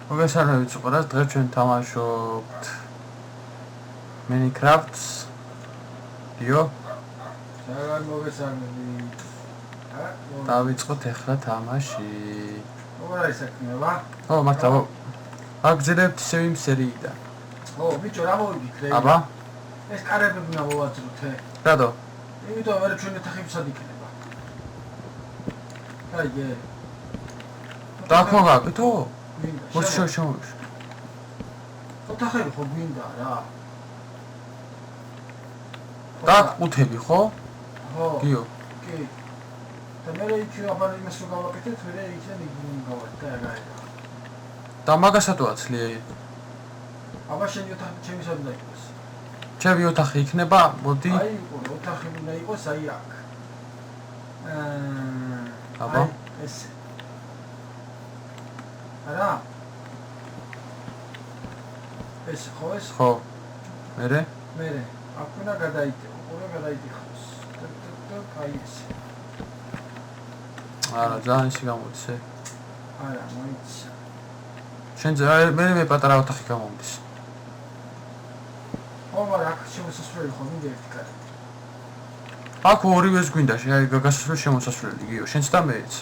მოგესალმებით ყველას, დღეს ჩვენ თამაშობთ Minecraft-ს. იო. ძალიან მოგესალმებით. დავიწყოთ ახლა თამაში. როგორ არის საქმეობა? ო, მართლა აგზელებთ ისევ იმ სერიიდან. ო, ბიჭო, რა მოვიგიქრე? აბა, ეს კარები უნდა მოვაძროთ, რატო? იმიტომ ვერ ჩვენ ოთახებსად იქნება. აიგე. დაქოგაკეთო? მინდა. მოშოშოშ. ოთახები ხო გვინდა რა. დაკუთები ხო? ხო. გიო. კი. და მე იქ აბა იმას რო გავაკეთეთ, მე იქიდან იგივე გავაკეთე და რა. და მაგასაც ვაცლი. აბა შენი ოთახი ჩემისად უნდა იყოს. ჩემი ოთახი იქნება, მოდი. აი, ოთახი უნდა იყოს აი აქ. აბა. ეს არა. ეს ხო? მერე? მერე. აქ უნდა გადაიდეო, უნდა გადაიდიხოს. აი ეს. არა, ძალიან ისე გამოდის. არა, მოიცა. შენ მე პატარა ოთახი გამოდის. ო, მაგრამ აქ შემოსასვლელი ხო მინდა ერთი კარი. აქ ორივეს გვინდა, გასასვლელი შემოსასვლელი, გიო, შენც და მეც.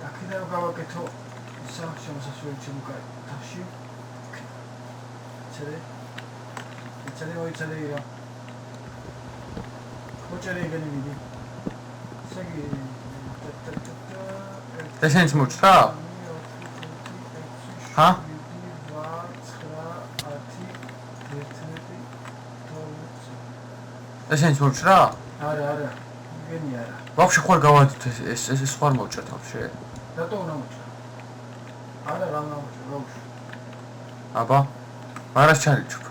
აქედან გავაკეთო ისა შემოსასვლელი ჩემკარი. თაში. ცელე ირა. მოჭერე იგენი მიდი. სეგი. ესენიც მოჭრა? ჰა? ესენიც მოჭრა? არა. იგენი არა. ვაფშე ხوار გავადით ეს ხوار მოჭრეთ ვაფშე. რატო უნდა მოჭრა? არა, რა უნდა მოჭრა, ვაფშე. აბა. მარას ჩალიჩუქ.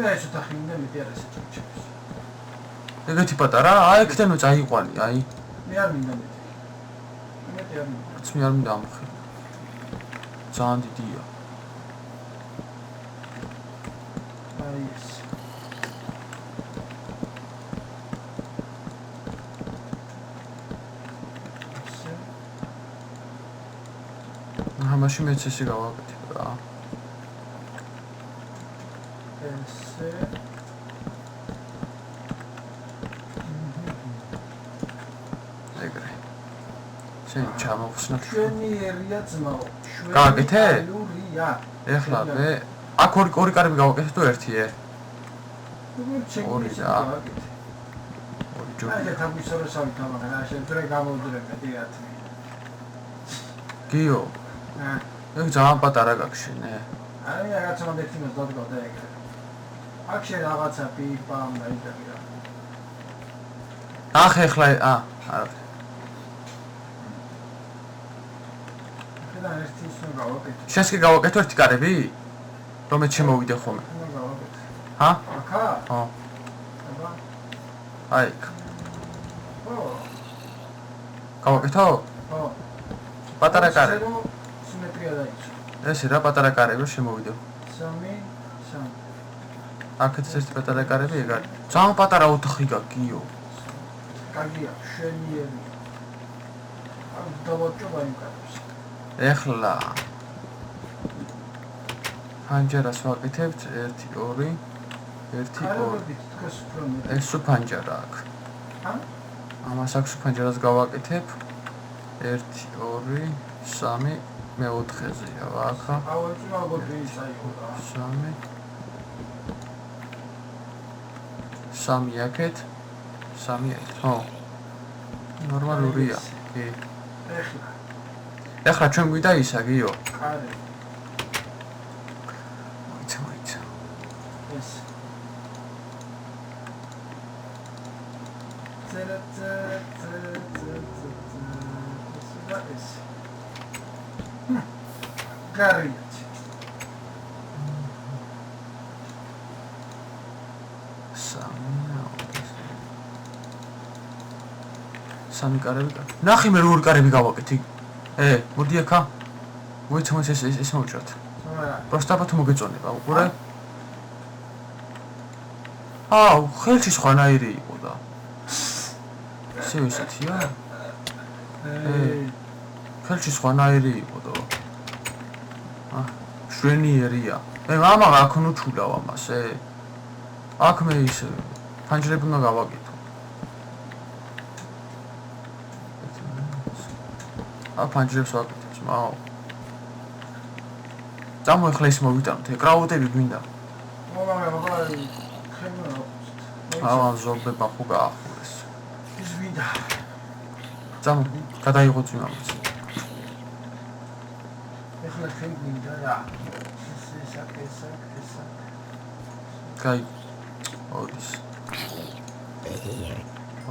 მე ეს ოთახი მინდა მეტი არ ესეჭებს. ეგეთი პატარა? აი აქედან წაიყვანი, აი. მე არ მინდა მეტი. მეტი არ მინდა. მე არ მინდა ამხი. ძალიან დიდია. აი ეს. ამაში მეც ესე გავაკეთებ რა. ესე. ეგრე. შენ ჩამოვხსნა. შვენიერია ძმაო. გააკეთე? შვენიერია. ეხლა მე აქ ორი კარები გავაკეთე თუ ერთიე? ორი რა. გააკეთე. ორი ჯობია. აი თამისოროსავი თამაა რა შენ თორე გამოვდრებე დიათმი. გიო. ეგ ძალიან პატარა გაგშენე. აი რაღაცა მომდეთინოს დადგავდა ეგრე. აქ შენ რაღაცა პიპამ დაიდები რა. ახ ეხლა არა. და ერთი ისო გავაკეთე. შენს კი გავაკეთო ერთი კარები? რომეც შემოვიდე ხოლმე. უნდა გავაკეთე. ჰა? აქა? ხო. აბა. აი. ო. გავაკეთო? ო. პატარა კარი. სიმეტრია დაიჭრა. ესე რა პატარა კარები შემოვიდე. 3. აქეთ ეს პატარა კარები ეგ არის. ძალიან პატარა ოთახი გაგიო. კარგია, შენიერი. ამ დავაჭრობა იმ კარებს. ეხლა პანჯერას ვაკეთებთ 1 2 1 2 კარები თქოს უფრო მეტი. ეს პანჯერა აქ. ჰა? ამას აქ პანჯერას გავაკეთებ 1 2 3 მე-4-ზეა ვახა. ავეჭი მაგოდი ისაიყო რა. 3 აქეთ 3 აქეთ. ხო. ნორმალურია. კი. ეხლა ჩვენ გვიდა ისა გიო. კარი. მოიცა. ეს. ეს. კარი. სამი კარები. ნახე მე როგორ კარები გავაკეთე. მოდი აქა. მოიცემ ეს მოვჭრათ. Просто აბა თუ მოგეწონება, უყურე. ხელში სხვანაირი იყო და ისე ისეთია ხელში სხვანაირი იყო და შვენიერია მე მამა აქ ნუჩულავ ამას აქ მე ისე ფანჯრები უნდა გავაკეთო ფანჯრებს ვაკეთებ მაო წამოეხლა ის მოვიტანოთ ეკრავუტები გვინდა ზომბება ხო გაახურეს ის ვიდა წამო გადაიღოთ იმამაც ეხლა ჩვენ გვინდა რა კაი ოდის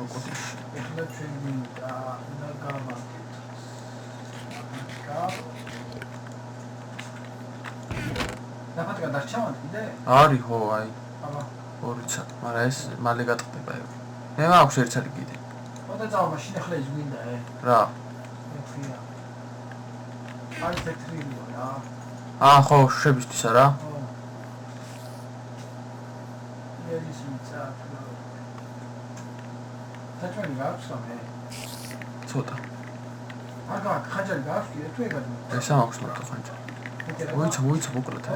ოკოთის ეხლა ჩვენ გვინდა და გავაკეთოთ დაფატკა დარჩავთ კიდე? არის ხო აი აბა ორი ცა მაგრამ ეს მალე გატყდება მე მაქვს ერთ წელი კიდე ხოდა წავა მაშინ ახლა ის გვინდა რა მეთქია არის თეთრიო რა ხო შებისთვის რა ეს მიწა თაჭმელი გაქვს სამე ცოტა აგა ხაჯარი გაქვს კიდე თუ ეგად ეს აქვს მარტო ხანჯარი მოიცა მოკლედ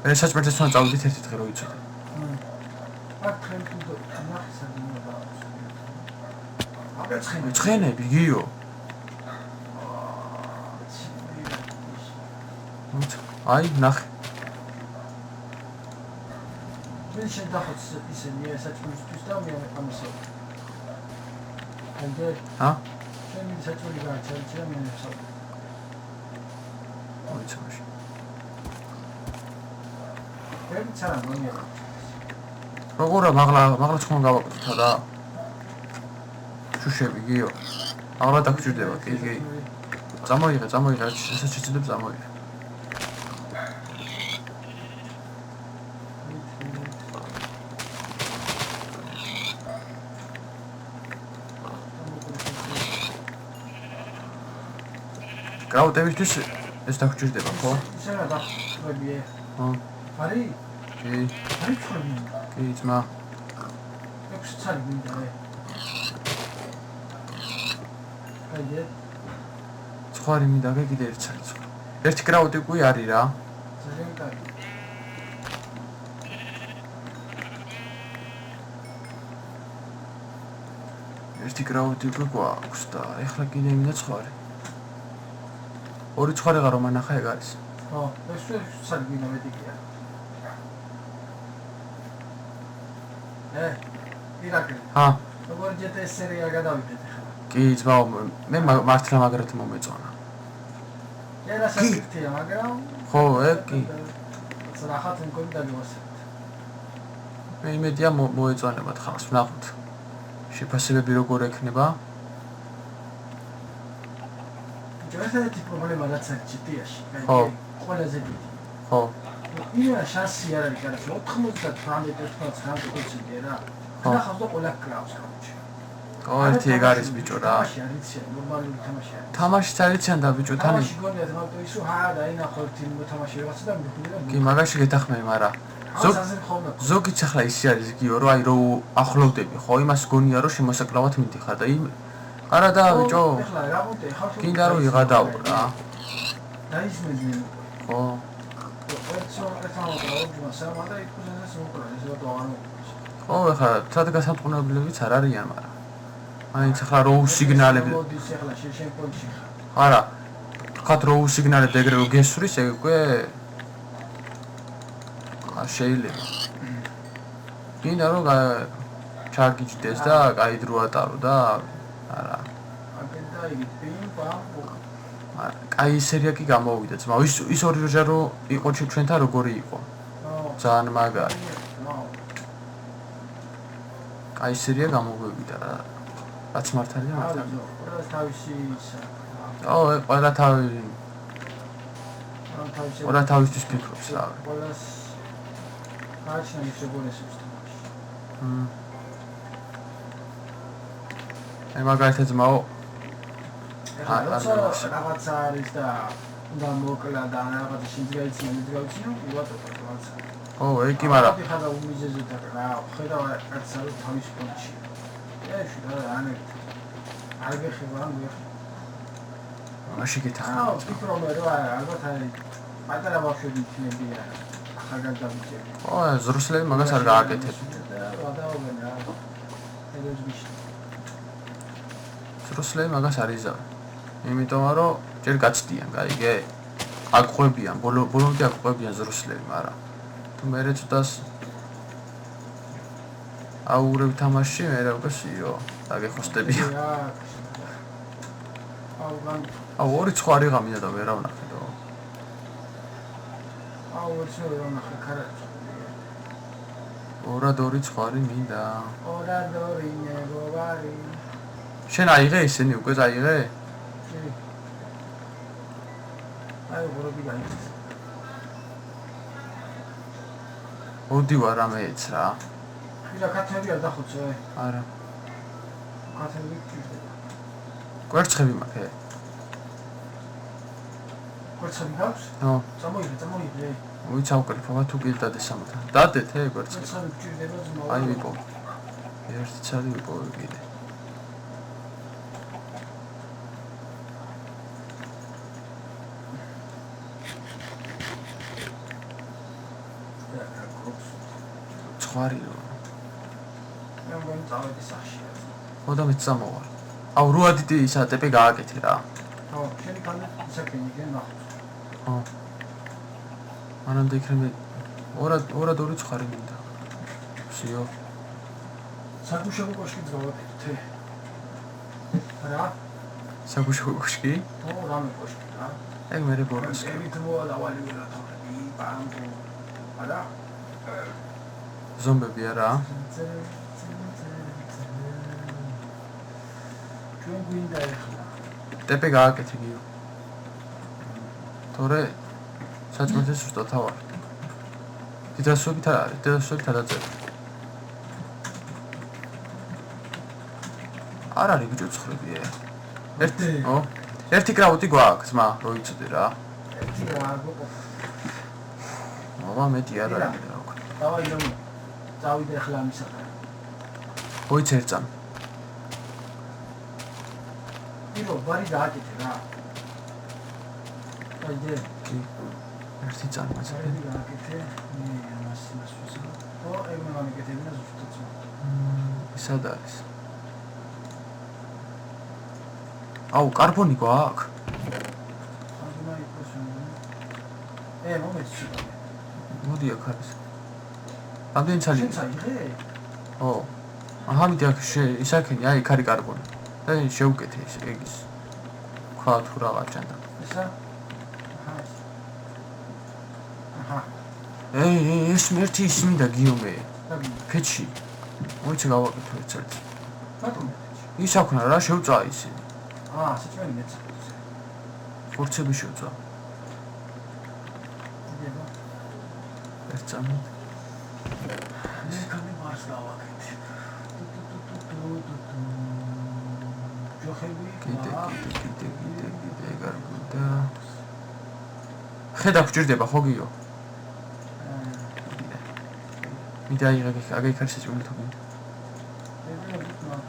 ეს საჭმელს თან წავდით ერთი დღე რო იცოდე აქ თქვენ თუ ნახსა დინება აბა ცხენები გიო აი ნახე მე შედახოთ ისინი საჭმელისთვის და მე ამასო ანდა ჩემი საჭმელი გააჩერჩა მე ნახსა მოიცავში ეცა მონია როგორა მაღლა თქვენ გავაკეთოთ რა შუშები გიო აღარა დაგჭირდება კი წამოიღე ესაც შეძლებ წამოიღე კრაუტებისთვის ეს დაგჭირდება ხო? ისე რა დახვებიე. არის? კი. არის ხმები? კი, ძმა. 6 წელი მინდა. აიდე. ცხვარი მინდა კიდე ერთ წელი. ერთი კრაუტი კი არის რა. ძალიან კარგი. ერთი კრაუტი კი გვაქვს და ეხლა კიდე მინდა ცხვარი. ორი ცხვარი ღარო მანახა ეგ არის. ხო, ეს საერთოდ მინდა მედიკია. ირაკლი. როგორ ჯეტეს სერია გადავიდეთ ახლა? კი, ძმაო, მე მართლა მაგრად მომეწონა. ერა საკითხია, მაგრამ ხო, ეგ კი. სრახათ მქონი დაგივასებთ. მე იმედია მოეწონებათ ხალხს, ვნახოთ. შეფასებები როგორ ექნება? ერთი პრობლემა რაც არის GT-ში, ყველაზე დიდი. ხო. იმენა შანსი არ არის კარგი, 98-99% რა. ნახავს და ყველა კრავს ხოჩი. ერთი ეგ არის ბიჭო რა. თამაში არიციან, ნორმალური თამაშია. თამაშიც არიციან და ბიჭო თან. თამაში გონიათ, მაგრამ ისო დაინახო ერთი მოთამაში რაღაცა და მიხდება. კი, მაგაში გეთახმები, მაგრამ ზოგიც ახლა ისე არის გიო, რომ აი რო ახლოვდები, ხო, იმას გონია რომ შემოსაკლავად მიდიხარ და იმ არა და ბიჭო. ეხლა რა მოტე ხალხი კიდე რომ იღადაო რა. დაისმეძნე. ხო. ხო, ეხლა თად გასამწყნებლებიც არ არიან, მაგრამ მაინც ახლა რო სიგნალები. არა. ხათ რო სიგნალები ეგრე რო გესვრის, ეგ უკვე შეიძლება. კიდე რომ ჩაგიჯდეს და კაი დრო ატარო და არა. კაი სერია კი გამოვიდა ძმა. ის ორი ჯერო იყო ჩვენთან როგორი იყო. ძალიან მაგარი. კაი სერია გამოვიდა რა. რაც მართალია მართალია. ყველა თავისი ისა. ყველა თავისთვის ფიქრობს რა. ყველას არჩნა ის როგორესებს თამაში. აი მაგალითად ძმაო რაღაცა არის და და მოკლა და რაღაცა შეიძლება მიგაიცინო, უბრალოდ რაღაცა. ო, ეგი, მაგრამ ხოდა უმიზეზეთ რა, ხედავ კაცსა თავის პონჩი. ეში და ანეთ. არ გეხება ამ გეხ. მაშინ გითხრა. ვფიქრობ რომ ალბათ არის პატარა ბავშვები იქნებია. ახალგაზრდები. ო, ზრუსლები მაგას არ გააკეთებ. გადავაგენ რა. ეს მიშ. ზრუსლები მაგას არ იზავენ. იმიტომ რომ ჯერ გაცდიან, გაიგე? აკყვებიან, ბოლომდე აკყვებიან ზრუსლები, მაგრამ თუ მერე ცოტას აურებ თამაში, მერე უკვე სიო, დაგეხოსტებიან. აუ, ორი ცხარი ღამია და ვერ ავნახე და. აუ, ვერ ავნახე კარაჭი. ორად ორი ცხარი მინდა. ორად ორი მეგობარი. შენ აიღე ისინი უკვე აიღე? აი, ვორობი გაიწეს. ოდი ვარ ამეც რა. ისა კათები არ დახოცე? არა. კათები გჭირდება. კვერცხები მაქვს. კვერცხები გაქვს? ნო. წამოიღე. ვიცი ავკრიფობა თუ გილდადე სამოთა. დადეთ კვერცხები. კვერცხები გჭირდება ძმაო. აი ვიპო. ერთი ცალი ვიპო კიდე. ცხარი რო. მე მგონი წავედი სახში. ხოდა მეც წამოვალ. აუ, რო ადიტი ისა ტეპი გააკეთე რა. ხო, შენი კანე ისაკენი გენახო. ხო. მანამდე იქნებ ორად ორი ცხარი მინდა. სიო. საგუშაგო კოშკიც გავაკეთე. რა? საგუშაგო კოშკი? ხო, რამე კოშკი რა. ეგ მერე ბოლოს. ეგით მოალავალი ვერა თორე. პანტო. არა? ზომბები არა? ჩვენ გვინდა ეხლა. ტეპი გააკეთე გიო. თორე საჭმელს უსტოთ ავარ. დიდასობით არ არის, დიდასობით არ დაწერე. არ არის ბიჭო ცხრები. ერთი, ო. ერთი კრაუტი გვაქვს, ძმა, რო იცოდი რა. ერთი რა გოყო. აბა მეტი არ არის რა უკვე. დავაი რომ წავიდე ახლა ამისაკენ. ოიც ერთწამ. ირო, ბარი დააკეთე რა. აიდე. კი. ერთი წამი მასე. ბარი დააკეთე. მე ამას ვისვისო. ო, ეგ მე გამიკეთებინა ზუსტად. ისად არის. აუ, კარბონი გვაქვს? ამბნა იყოს. მომეცი. მოდი აქ არის. ამდენი ცალი. შენ წაიღე? ო. აჰა, მიდი აქ ისაკენი, აი, იქ არის კარბონი. და შევუკეთე ეს ეგის. ქვა თუ რაღაც ჩანდა. ესა? აჰა. ეს მერტი ის მინდა გიომე. დაგი. ფეჩი. მოიცე გავაკეთო ერთ-ერთ. ბატონო. ის აქნა რა შევწა ისე. საჭმელი მეცა. ხორცები შევწა. დება. ერთ წამი. მე კამი მარს გავაკეთე. ჯოხები. კიდე გარბუდა. ხედა გჭირდება ხო გიო? მიდა აგე იქ არის საჭმელი თუ გინდა.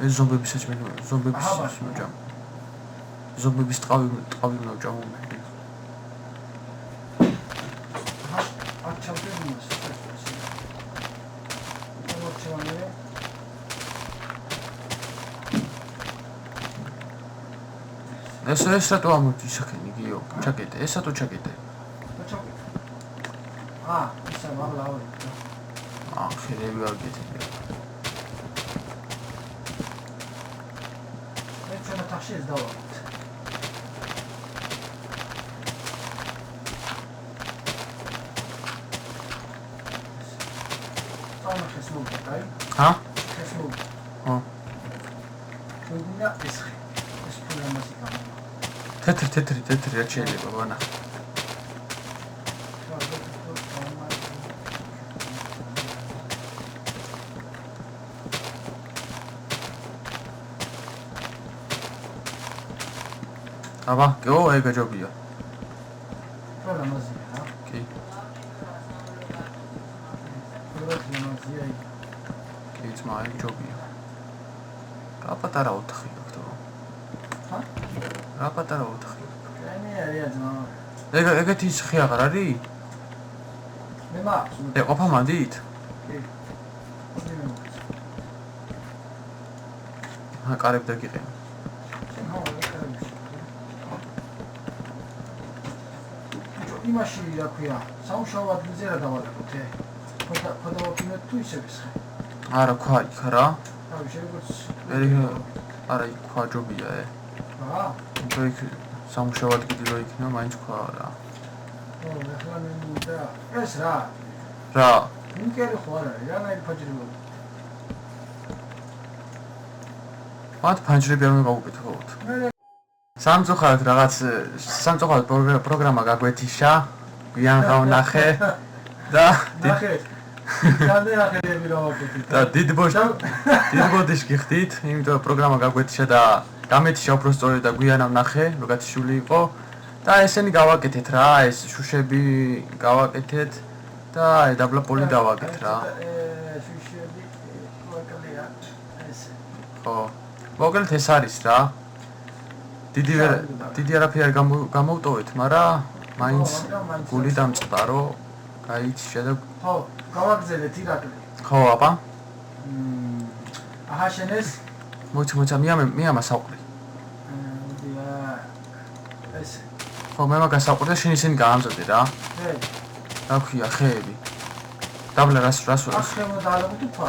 ეს ზომბების საჭმელი, ზომბების საჭმელი. ზომბების ტყავი უნდა ვჭამო მე. აქ ჩავდები მას. ეს რატო ამოდი ისაკენი გიო? ჩაკეტე, ეს რატო ჩაკეტე? ისა მაღლა ავი. ხერები გავაკეთე. მე ჩვენ თახში ეს დავაკეთე. ჰა? ო. თუნდა ეს პროგრამაში გამა. თეთრი რა შეიძლება ვანა. აბა, გეო ეგ გაჯობია. ნახევრად ლამაზია იქ. კი ძმა ეგ ჯობია. რა პატარა ოთახი აქვს თო. ჰა? რა პატარა ოთახი. კაინი არია ძმა. ეგეთი ხე აღარ არის? მე მაქვს. ყოფა მანდით? კი. კარები დაგიყენ. იმაში რა ქვია, სამუშაო ადგილზე რა დავალებოთ, ხოდავაკინოთ თუ ისე ვისხე? არა, ქვა იქ რა. თავი შეგოც. არა, იქ ქვა ჯობია, რა? იქ სამუშაო ადგილი რო იქნება, მაინც ქვა რა. ახლა მე მინდა ეს რა? რა? ინკერი ხო არა, რანაირი ფაჯრებო. მათ ფანჯრები არ უნდა გაუკეთოთ. სამწუხაროდ რაღაც სამწუხაროდ პროგრამა გაგვეთიშა, გვიან გავნახე და და დიდ ბოდიშ გიხდით, იმიტომ პროგრამა გაგვეთიშა და გამეთიშა უბრალოდ და გვიან ვნახე, როგათიშული იყო და ესენი გავაკეთეთ რა, ეს შუშები გავაკეთეთ და დაბლაპოლი დავაკეთ რა. შუშები ვაკალია ესე. ხო. მოკლედ ეს არის რა. დიდი არაფერი არ გამოვტოვეთ, მაგრამ მაინც გული დამწყდა, რომ გაიჩიშა და ხო, გავაგზავნეთ ირაკლი. ხო, აბა. აჰა შენეს? მოიცა, მე ამას აყრი. ესე. ხო, მე მაგას აყრი და შენ ისინი გაამზადე რა. რა ქვია, ხეები. დაბლა რას ახლა მოდალობთ თქვა,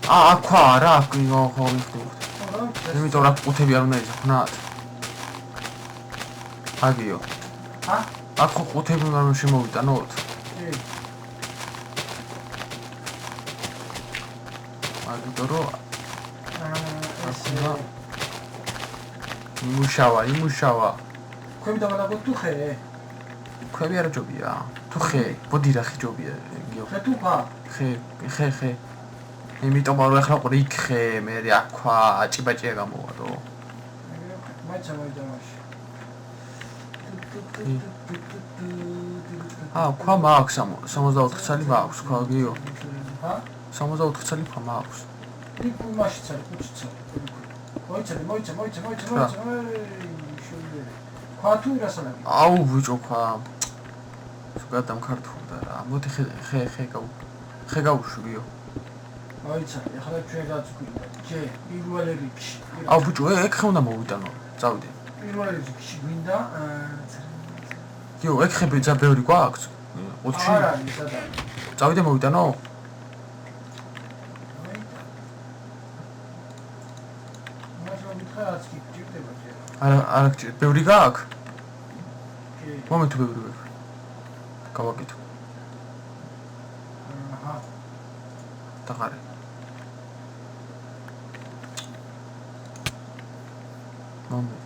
აქ ქვა რა, ხო, მიხდით. იმიტომ რა ყუთები არ უნდა იზრუნოთ. აგიო. ჰა? აქ ხო ყუთები უნდა შემოვიტანოთ? კი. აგიტო რო ესე. იმუშავა. ქვები დავალაგოთ თუ ხე? ქვები არა ჯობია. თუ ხე, ბოდი რა ხე ჯობია, გიო. ხე თუ ხა? ხე. იმიტომ რომ ახლა ყრი ხე, მე აქ ქვა, აჭიბაჭია გამოვა რო. მაიცა მოიდამაში. ქვა მაქვს 64 წელი მაქვს, ქვა გიო. ჰა? 64 წელი ქვა მაქვს. იქ მაშიც არის, კუჩიც არის. მოიცა. ქვა თუ რასალები? აუ ბიჭო ქვა. სულ ქართულდა რა. მოდი ხე გავუშვი გიო. მოიცა, ახლა ჩვენ გაწყვიტა. ჯე, პირველ რიგში. აუ ბიჭო, ეგ ხე უნდა მოვიტანო. წავიდე. პირველ რიგში გვინდა გიო, ეგ ხე ბიჭა ბევრი გვაქვს? 20-ში? არა, ისადა. წავიდე მოვიტანო? არა, ბევრი გააქვს? კი. მომენტ ბევრი გააქვს. გავაკეთო. აჰა. დაღარე. მომენტ.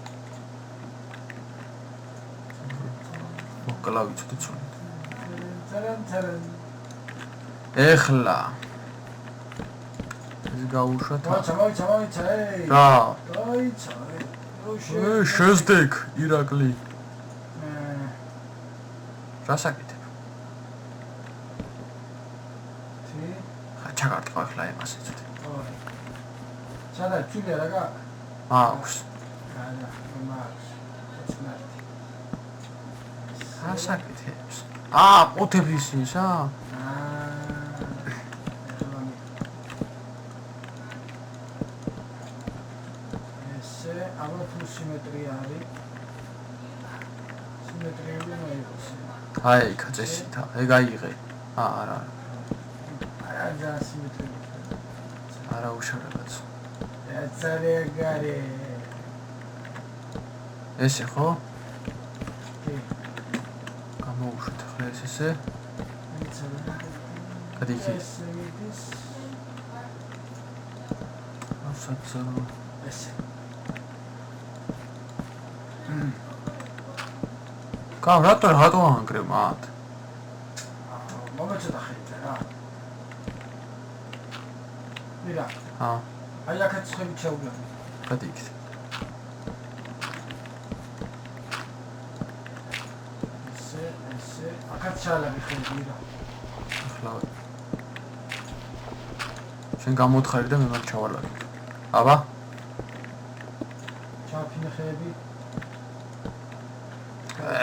მოკლავი ცოტა ცოლი. წერენ. ეხლა. ეს გაუშვათ. მოიცა, რა? მოიცა. შეზდეკ, ირაკლი. რა საკეთებ? თი? ჩაგარტყა ახლა იმას ეცოდი. სადა ჩული რა გაქვს? მაქვს. არა, მაქვს. ეცნარტი. რა საკეთებს? ყუთების ისა? აბა თუ სიმეტრია არის. სიმეტრიული მოიყოს. აი, კაცესითა, ეგ აიღე. არა. არა, და სიმეტრიული. არა უშავებაც. ეცარეგარე. ესე ხო? კი. გამოუშვით ახლა ესე. გადიქი. ასაცალო. ესე. რატო ანგრევ მათ? მომეწოთა ხელზე რა. მირა. აი აქაც ხელი ჩაუგები. გადიქით. ესე, აქაც ჩალები ხელი მირა. ახლა შენ გამოთხარი და მე მაგ ჩავალაგე. აბა? ჩაფინე ხეები.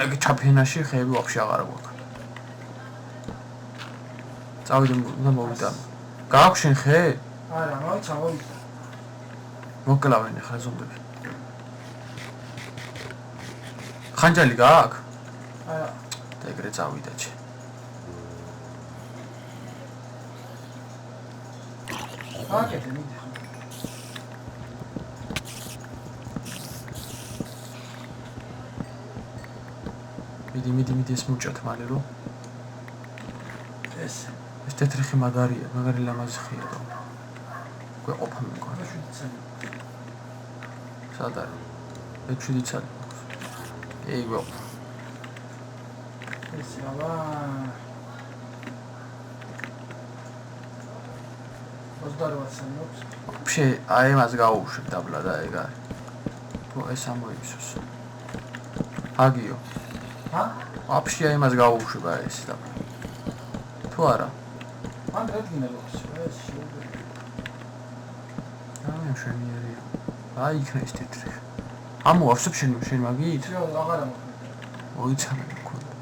ეგ ჩაფინაში ხეები ვაფშე აღარ გვაქვს. წავიდე და მოვიდა. გააქვს შენ ხე? არა, მოიცა, მოიცა. მოკლავენ ახლა ზომბები. ხანჯალი გააქვს? არა. და ეგრე წავიდა ჩე. აკეთე მიდი. მიდი ეს მუჭოთ მალე რო. ეს თეთრი მაგარია, მაგარი ლამაზი ხია და. გვეყოფა მეკონა. სად არის? მე 7 წელი. ეი გვეყოფა. ეს აბა. მოსდარვაცანობს. ვაფშე აი მას გაუშვებ დაბლა და ეგ არის. თუ ეს ამოიცოს. აგიო. ჰა? ვაფშე აი მას გაუშვებ აი ეს დაბლა. თუ არა? მან დადგინა ლოქს, ეს შეიძლება. აი მშვენიერია. აი იქნა ეს თეთრი. ამოვავსებ შენ მაგით? ძიო, აღარა მოხდა. მოიცამე მქონდა.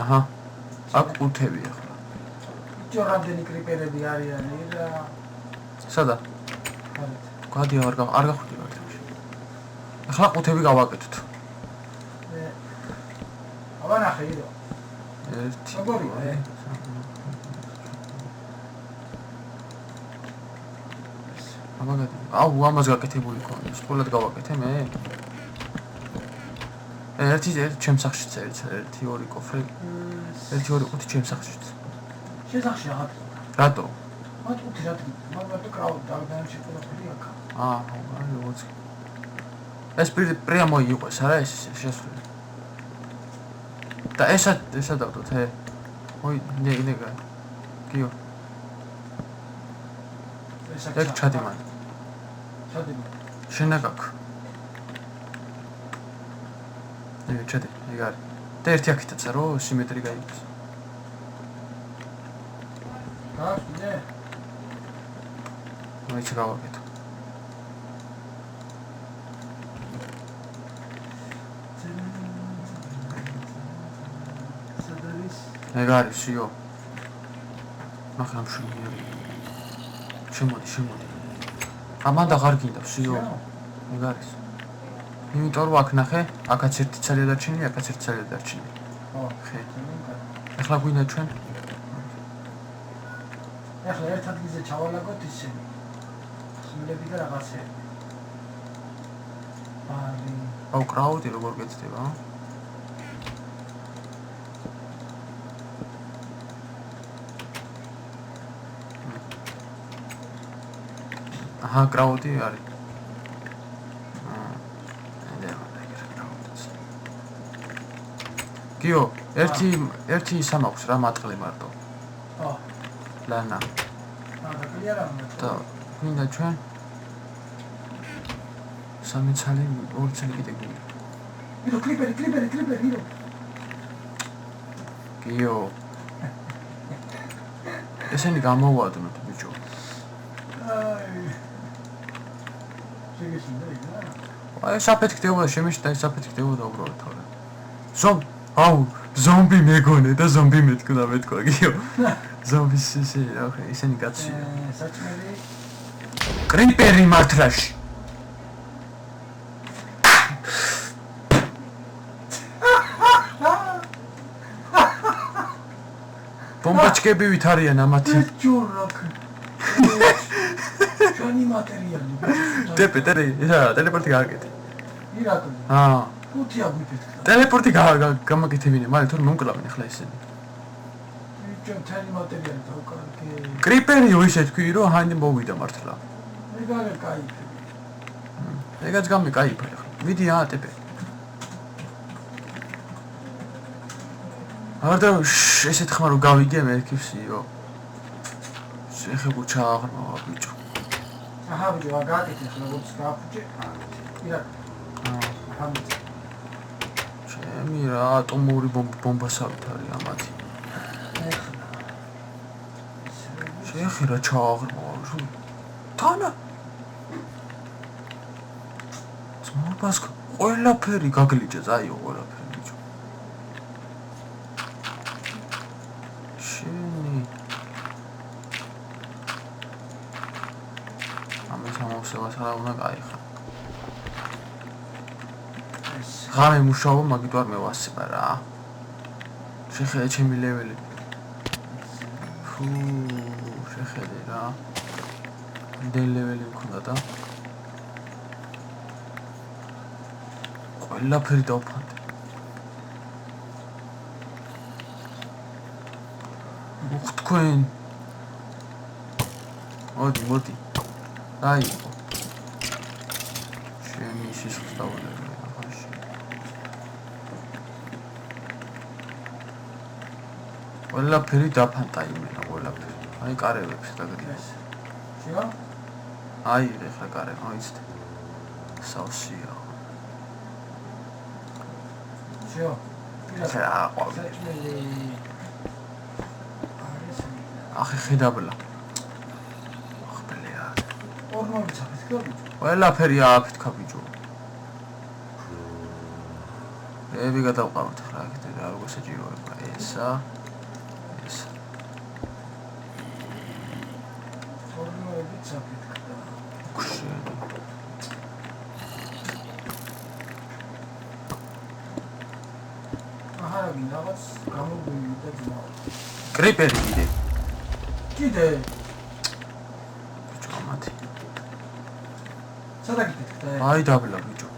აჰა. აქ ყუთები ახლა. ბიჭო, რამდენი კრიპერები არიან და სადა? გარეთ. გადი არ გახვდი გარეთში. ახლა ყუთები გავაკეთოთ. აბა ნახე იდო. 1 როგორია? ამაგად. აუ, ამას გაკეთებული ქონდა. სკოლად გავაკეთე მე. ერთი ჩემს სახში წერიც, 1 2 კოფრი. 1 2 5 ჩემს სახში. შესახში აღარ. რატო? მათ უთ რატო? მაგრამ თუ კრავ დავდან შეფოთები აქ. აი როგორც. ეს პრიამო იყოს, არა ეს შესული. და ესა დავდოთ, ჰე. ой, ნეგა. კიო. ეგ ჩადი მან. ჩადი. შენ აკაკ. ეგ ჩადი, ეგ არის. და ერთი აქითაც რო სიმეტრი გაიგოს. გასვიდე. მოიცა გავაკეთო. ეგ არის სიო. მაგრამ შუიერი. შემოდი. ამან აღარ გინდა სიო. ეგ არის. იმიტომ რომ აქ ნახე, აქაც ერთი ცალი დარჩენილი, აქაც ერთი ცალი დარჩენილი. ხო, ხე. ახლა გვინდა ჩვენ? ახლა ერთ ადგილზე ჩავალაგოთ ისინი. ხმლები და რაღაცები. არი. აუ კრაუდი როგორ გეცდება? აჰა, კრაუდი არის. კიო, ერთი სამაქვს რა მატყლი მარტო. ხო. ლანა. არა, კლიარა და გვინდა ჩვენ? სამი ცალი, 2 ცალი კიდე გვინდა. იდო კლიპერი, იდო. კიო. ესენი გამოვადნოთ ბიჭო. აი. შეგეშინდა იგა. აი საფეთქდებოდა, შემეშდა საფეთქდებოდა უბრალოდ თორე. აუ, ზომბი მეგონე და ზომბი მეთქვა გიო. ზომბის ისინი კაცი. საჭმელი. კრიპერი მართლაში. ბომბაჩკები ვით არიან ამათი. ჯურაკ. ჩვენი მატერიალი. ტელეპორტი გააკეთე. ირაკი. აა. ხუთია გვიფეთქდა. ტელეპორტი გამაკეთებინე, მაგრამ თორე მომკლავენ ახლა ისინი. ბიჭო, თელი მატერიალი დავკარგე. კრიპერიო ისე თქვი რომ ჰანი მოვიდა მართლა. ეგარი კაი. ეგაც გამიკაიფა ახლა. მიდი აატებე. არდა ესეთ ხმა რომ გავიგე მე კიფსიო. შეხებო ჩააღრმავა ბიჭო. აჰა ბიჭო, გააკეთე ახლა როგორც გააფუჭე. ირაკი. ჩემი რა ატომური ბომბასავით არის ამათი. შეხირა ჩააღრმავა შუ. თანა ძმობას ყველაფერი გაგლიჭა, წაიო ყველაფერი ბიჭო. შენი ამას ამოვსებას არა უნდა გაიხა. ღამე მუშაობა მაგით არ მევასება რა. შეხედე ჩემი ლეველი. ფუ, შეხედე რა. იმდენ ლეველი მქონდა და ყველაფერი დავფანტე. უх თქვენ. მოდი. აიო. შენი სისხლს დავულები. ყველაფერი დაფანტა იმენა, ყველაფერი. აი კარებებს დაგდიეს. შიო? აი ეხლა კარები, მოიცით. სავსია. შიო. რა ყვავი. ახი ხედაბლა. ახბლია. ორმოდი საფეთქები. ყველაფერი ააფეთქა ბიჭო. ები გადავყავთ რა, კიდე რა როგორ საჭიროება ესა. კრიპერი კიდე ბიჭო მათი სადა გითხრა აი დაბლა ბიჭო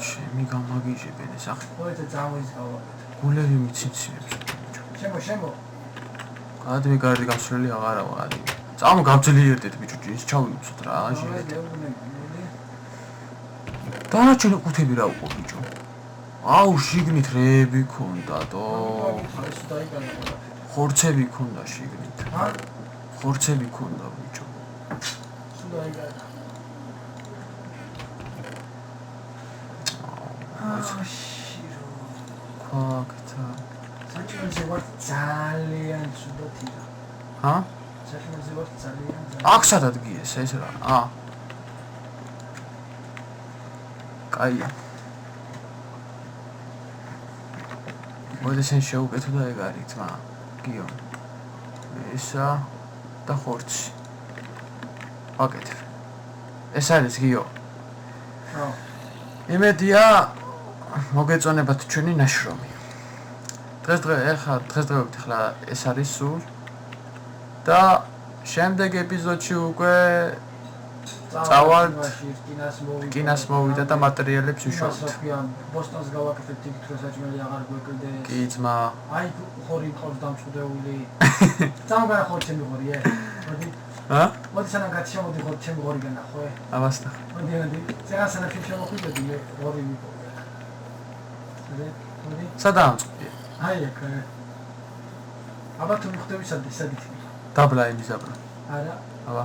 შემი გამაგიჟებენ ეს ახ მოიცა ძამოის გავაკეთე გულები მიცინცინებს ბიჭო შემო გადმე გარდი გამსვლელი აღარა ვარ წამო გავძლიერდეთ ბიჭო ის ჩავიუცოთ რა დანარჩენი ყუთები რა უყო ბიჭო აუ შიგნით რეები ქონდა დო ხორცები ქონდა შიგნით ხორცები ქონდა ბიჭო სუდაიგადა შირო ქაკთა საჭმელზე ვარ ძალიან სუდათია ჰა საჭმელზე ვარ ძალიან აქ სადად გიეს ეს რა კაია მოდესენ შევუკეთო და ეგ არის ძმა გიო ესა და ხორცი აკეთებ ეს არის გიო ხო იმედია მოგეწონებათ ჩვენი ნაშრომი დღესდღეობით ახლა ეს არის სულ და შემდეგ ეპიზოდში უკვე წავალთ კინას მოვიდა და მატერიალებს ვიშოვით ბოსტონს გავაკეთებთ იქ რომ საჭმელი აღარ გვეკლდეს კი ძმა აი ხორი მყავს დამწყვდეული წამგან ხორცი მიყორიე მოდი ჰა მოდი სანამ გაცემოდი ხორცი მიყორი განახვე აბასტა მოდი ზეგასანა შეხვიდები მე ხორი მიყორი მოდი სადაა მწყობი აი აქ აბა თუ ხდები სადით დაბლა იმის დაბლა არა აბა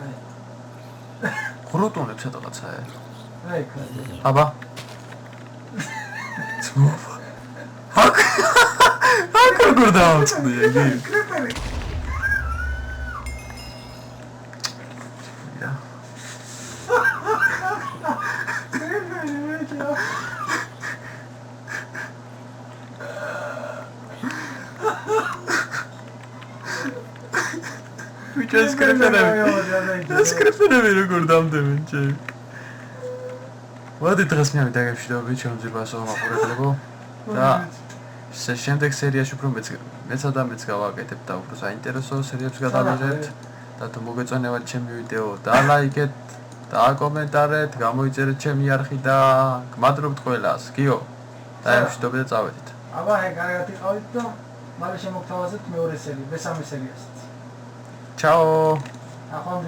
აი ხრუტუნებს სადღაცა აი აბა ძმობა აქ როგორ დავწყდი იგი კრიპერი ია ეს კრიპერები როგორ დამდებენ ჩემი მოდი დღეს მე დაგეშიდობ ჩემს ძირბასო მაყურებლებო და შემდეგ სერიაში უფრო მეც გავაკეთებ და უფრო საინტერესო სერიებს გადავიღებთ და თუ მოგეწონებათ ჩემი ვიდეო დალაიქეთ და აკომენტარეთ გამოიწერეთ ჩემი არხი და გმადლობთ ყველას გიო და ემშვიდობე და წავედით აბა კარგად იყავით და მალე შემოგთავაზებთ მეორე სერია მესამე სერიასაც Ciao! Ajuan